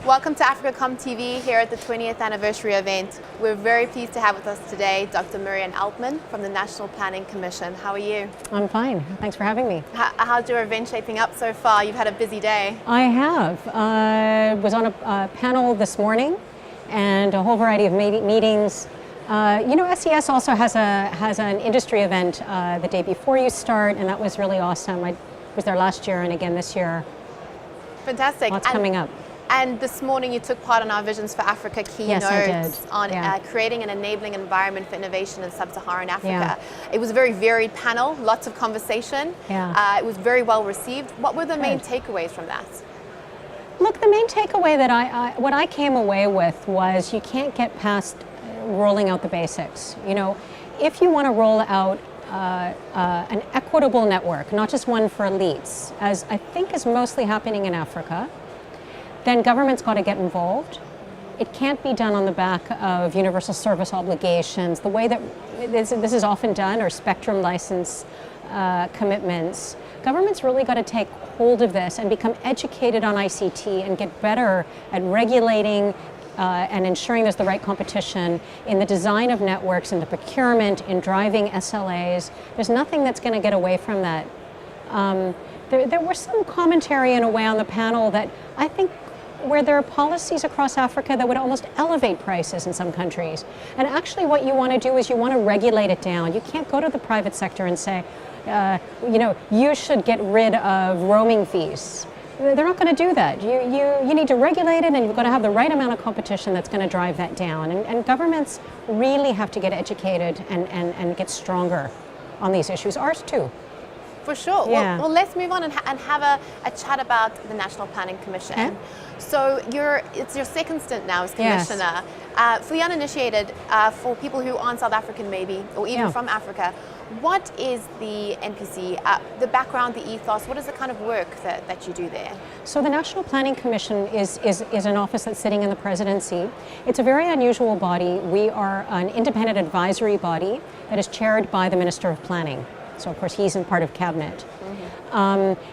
Welcome to AfricaCom TV here at the 20th anniversary event. We're very pleased to have with us today Dr. Miriam Altman from the National Planning Commission. How are you? I'm fine. Thanks for having me. How's your event shaping up so far? You've had a busy day. I have. I was on a panel this morning and a whole variety of meetings. SES also has an industry event the day before you start, and that was really awesome. I was there last year and again this year. Fantastic. Lots coming up. And this morning you took part in our Visions for Africa keynote on creating an enabling environment for innovation in sub-Saharan Africa. It was a very varied panel, lots of conversation. It was very well received. What were the main takeaways from that? Look, the main takeaway that what I came away with was you can't get past rolling out the basics. You know, if you want to roll out an equitable network, not just one for elites, as I think is mostly happening in Africa, then government's got to get involved. It can't be done on the back of universal service obligations. The way that this is often done, or spectrum license commitments. Government's really got to take hold of this and become educated on ICT and get better at regulating and ensuring there's the right competition in the design of networks, in the procurement, in driving SLAs. There's nothing that's going to get away from that. There was some commentary in a way on the panel that I think where there are policies across Africa that would almost elevate prices in some countries. And actually what you want to do is you want to regulate it down. You can't go to the private sector and say, you should get rid of roaming fees. They're not going to do that. You need to regulate it, and you've got to have the right amount of competition that's going to drive that down. And governments really have to get educated and get stronger on these issues. Ours too. For sure. Yeah. Well, let's move on and have a chat about the National Planning Commission. Okay. So it's your second stint now as Commissioner. Yes. For the uninitiated, for people who aren't South African maybe, or even from Africa, what is the NPC, the background, the ethos, what is the kind of work that you do there? So the National Planning Commission is an office that's sitting in the presidency. It's a very unusual body. We are an independent advisory body that is chaired by the Minister of Planning. So of course he's in part of cabinet.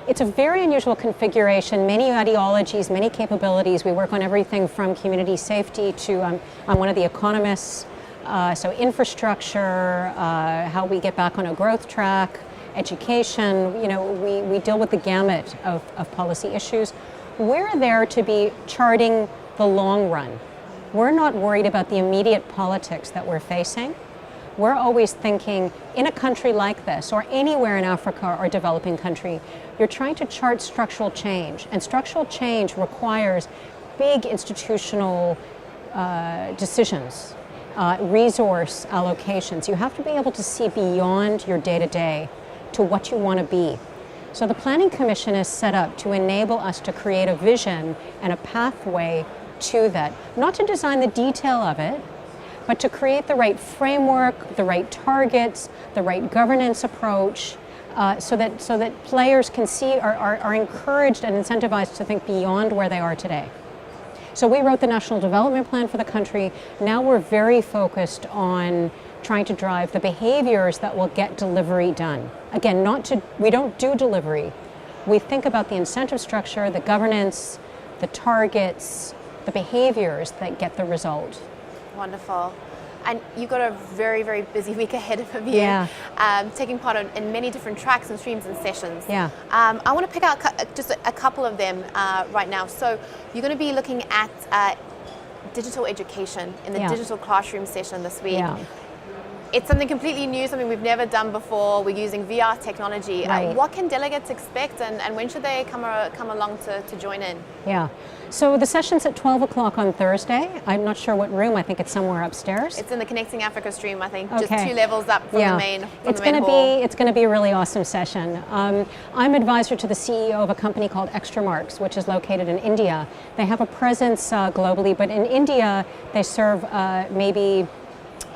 It's a very unusual configuration, many ideologies, many capabilities. We work on everything from community safety to, I'm one of the economists, so infrastructure, how we get back on a growth track, education, we deal with the gamut of policy issues. We're there to be charting the long run. We're not worried about the immediate politics that we're facing. We're always thinking, in a country like this, or anywhere in Africa or developing country, you're trying to chart structural change. And structural change requires big institutional decisions, resource allocations. You have to be able to see beyond your day-to-day to what you want to be. So the Planning Commission is set up to enable us to create a vision and a pathway to that. Not to design the detail of it, but to create the right framework, the right targets, the right governance approach, so that players can see, are encouraged and incentivized to think beyond where they are today. So we wrote the National Development Plan for the country. Now we're very focused on trying to drive the behaviors that will get delivery done. Again, we don't do delivery. We think about the incentive structure, the governance, the targets, the behaviors that get the result. Wonderful. And you've got a very, very busy week ahead of you, taking part in many different tracks and streams and sessions. I want to pick out just a couple of them right now. So you're going to be looking at digital education in the digital classroom session this week. It's something completely new, something we've never done before. We're using VR technology. What can delegates expect, and when should they come along to join in? So the session's at 12 o'clock on Thursday. I'm not sure what room. I think it's somewhere upstairs. It's in the Connecting Africa stream, I think, just 2 levels up from the main hall. It's going to be a really awesome session. I'm advisor to the CEO of a company called Extra Marks, which is located in India. They have a presence globally, but in India they serve maybe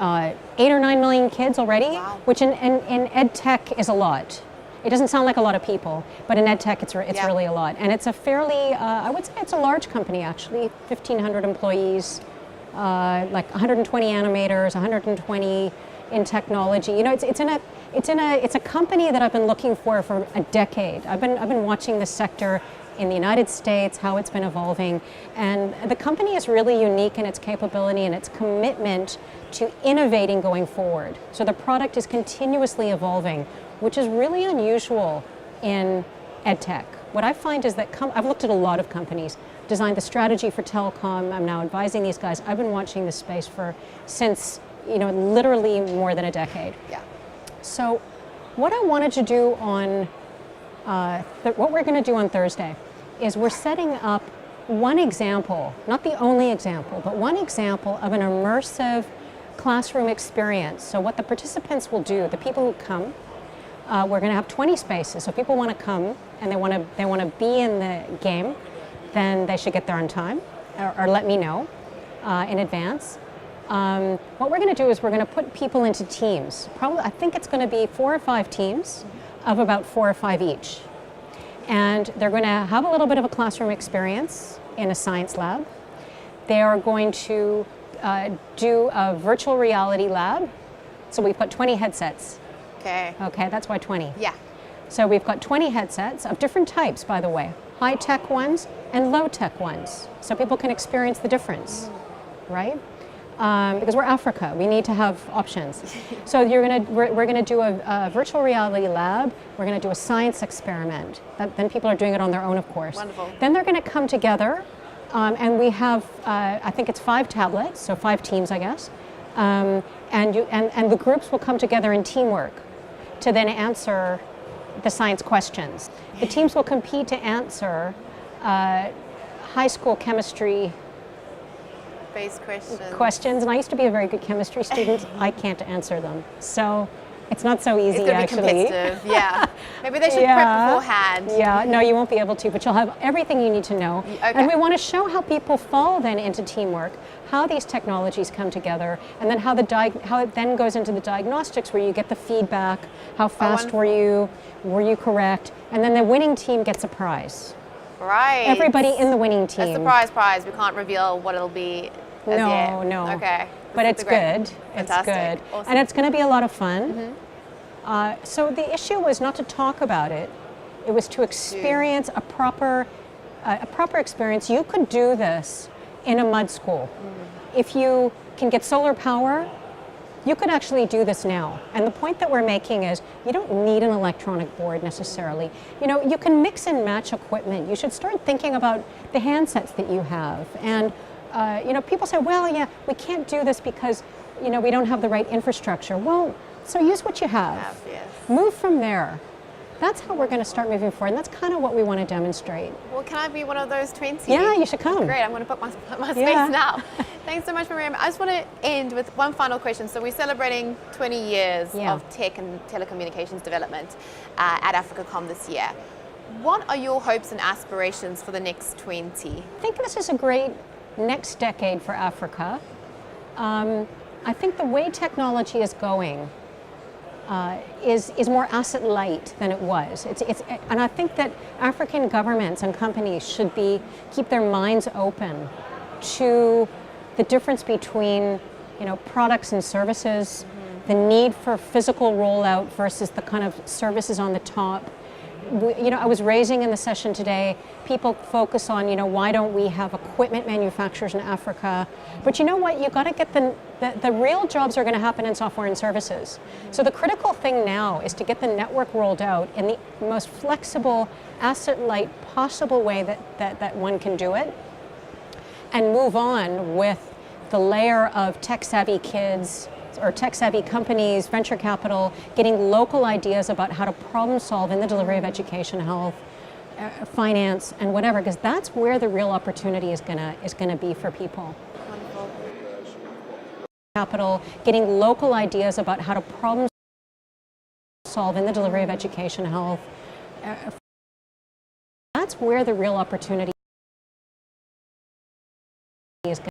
8 or 9 million kids already, which in ed tech is a lot. It doesn't sound like a lot of people, but in ed tech it's really a lot. And it's a fairly, I would say it's a large company actually, 1,500 employees, like 120 animators, 120 in technology. It's It's a company that I've been looking for a decade. I've been watching this sector in the United States, how it's been evolving, and the company is really unique in its capability and its commitment to innovating going forward. So the product is continuously evolving, which is really unusual in EdTech. What I find is that I've looked at a lot of companies, designed the strategy for telecom. I'm now advising these guys. I've been watching this space since literally more than a decade. Yeah. So what I wanted to do on what we're going to do on Thursday is we're setting up one example, not the only example, but one example of an immersive classroom experience. So what the participants will do, the people who come, we're going to have 20 spaces. So if people want to come and they want to be in the game, then they should get there on time or let me know in advance. What we're going to do is we're going to put people into teams. Probably, I think it's going to be 4 or 5 teams of about 4 or 5 each. And they're going to have a little bit of a classroom experience in a science lab. They are going to do a virtual reality lab. So we've got 20 headsets. Okay. Okay, that's why 20. Yeah. So we've got 20 headsets of different types, by the way. High-tech ones and low-tech ones. So people can experience the difference, right? Because we're Africa, we need to have options. So we're going to do a virtual reality lab. We're going to do a science experiment. Then people are doing it on their own, of course. Wonderful. Then they're going to come together, and we have I think it's 5 tablets, so 5 teams, I guess. And the groups will come together in teamwork to then answer the science questions. The teams will compete to answer high school chemistry questions, and I used to be a very good chemistry student. I can't answer them, so it's not so easy. It's going to be competitive, yeah. Maybe they should prep beforehand. Yeah, no, you won't be able to, but you'll have everything you need to know. Okay. And we want to show how people fall then into teamwork, how these technologies come together, and then how it then goes into the diagnostics where you get the feedback, how fast were you correct, and then the winning team gets a prize. Right. Everybody in the winning team. A surprise prize. We can't reveal what it'll be. No. Okay. But it's good. Fantastic. It's good. Awesome. And it's going to be a lot of fun. Mm-hmm. So the issue was not to talk about it. It was to experience a proper experience. You could do this in a mud school. Mm-hmm. If you can get solar power, you could actually do this now. And the point that we're making is you don't need an electronic board necessarily. You can mix and match equipment. You should start thinking about the handsets that you have. And people say, well, yeah, we can't do this because, we don't have the right infrastructure. Well, so use what you have. Yes. Move from there. That's how we're going to start moving forward, and that's kind of what we want to demonstrate. Well, can I be one of those 20? Yeah, you should come. Great, I'm going to put my space now. Thanks so much, Miriam. I just want to end with one final question. So we're celebrating 20 years of tech and telecommunications development at AfricaCom this year. What are your hopes and aspirations for the next 20? I think this is a great next decade for Africa. I think the way technology is going is more asset light than it was. And I think that African governments and companies should keep their minds open to the difference between products and services, the need for physical rollout versus the kind of services on the top. I was raising in the session today, people focus on, why don't we have equipment manufacturers in Africa? But you know what, you got to get the real jobs are going to happen in software and services. So the critical thing now is to get the network rolled out in the most flexible, asset-light possible way that one can do it, and move on with the layer of tech-savvy kids, or tech-savvy companies, venture capital, getting local ideas about how to problem solve in the delivery of education, health, finance, and whatever, because that's where the real opportunity is gonna be for people. Wonderful. Capital, getting local ideas about how to problem solve in the delivery of education, health. That's where the real opportunity